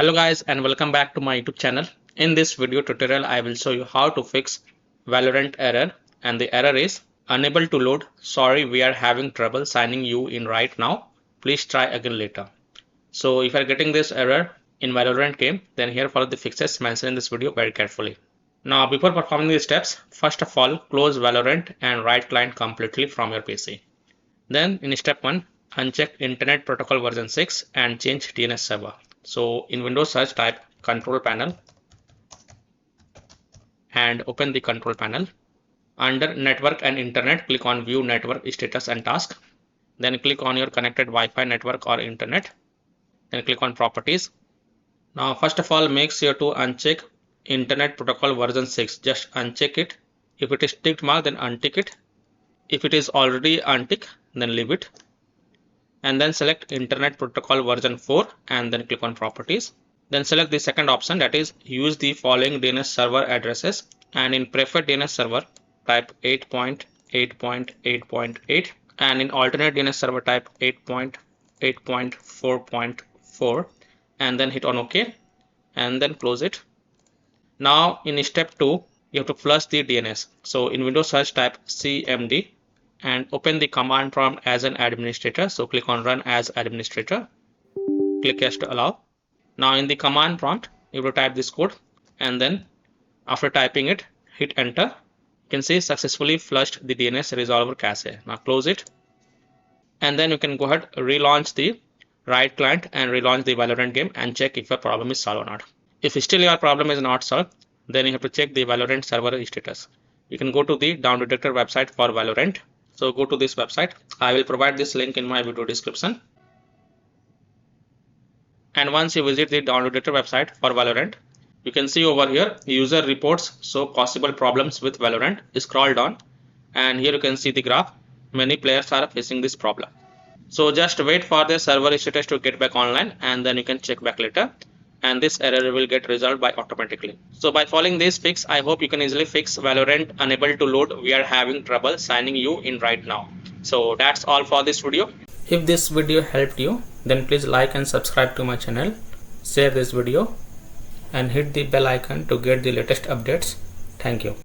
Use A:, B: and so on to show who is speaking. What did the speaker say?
A: Hello guys and welcome back to my YouTube channel. In this video tutorial I will show you how to fix Valorant error, and the error is unable to load. Sorry, we are having trouble signing you in right now. Please try again later. So if you are getting this error in Valorant game, then here follow the fixes mentioned in this video very carefully. Now before performing these steps, first of all close Valorant and write client completely from your PC. Then in step 1, uncheck Internet Protocol version 6 and change DNS server. So in Windows search type control panel and open the control panel. Under network and internet, click on view network status and task. Then click on your connected Wi-Fi network or internet. Then click on properties. Now first of all make sure to uncheck Internet Protocol version 6. Just uncheck it. If it is ticked mark, then untick it. If it is already unticked, then leave it. And then select Internet Protocol version 4 and then click on properties. Then select the second option, that is use the following DNS server addresses, and in preferred DNS server type 8.8.8.8 and in alternate DNS server type 8.8.4.4 and then hit on OK and then close it. Now in step 2 you have to flush the DNS. So in Windows search type cmd and open the command prompt as an administrator. So click on run as administrator, click yes to allow. Now in the command prompt you will type this code and then after typing it hit enter. You can see successfully flushed the DNS resolver cache. Now close it and then you can go ahead relaunch the Riot client and relaunch the Valorant game and check if your problem is solved or not. If still your problem is not solved, then you have to check the Valorant server status. You can go to the down detector website for Valorant. So go to this website. I will provide this link in my video description. And once you visit the down detector website for Valorant, you can see over here user reports show possible problems with Valorant. Scroll down and here you can see the graph. Many players are facing this problem. So just wait for the server status to get back online and then you can check back later. And this error will get resolved by automatically. So by following this fix, I hope you can easily fix Valorant unable to load. We are having trouble signing you in right now. So that's all for this video. If this video helped you, then please like and subscribe to my channel, share this video and hit the bell icon to get the latest updates. Thank you.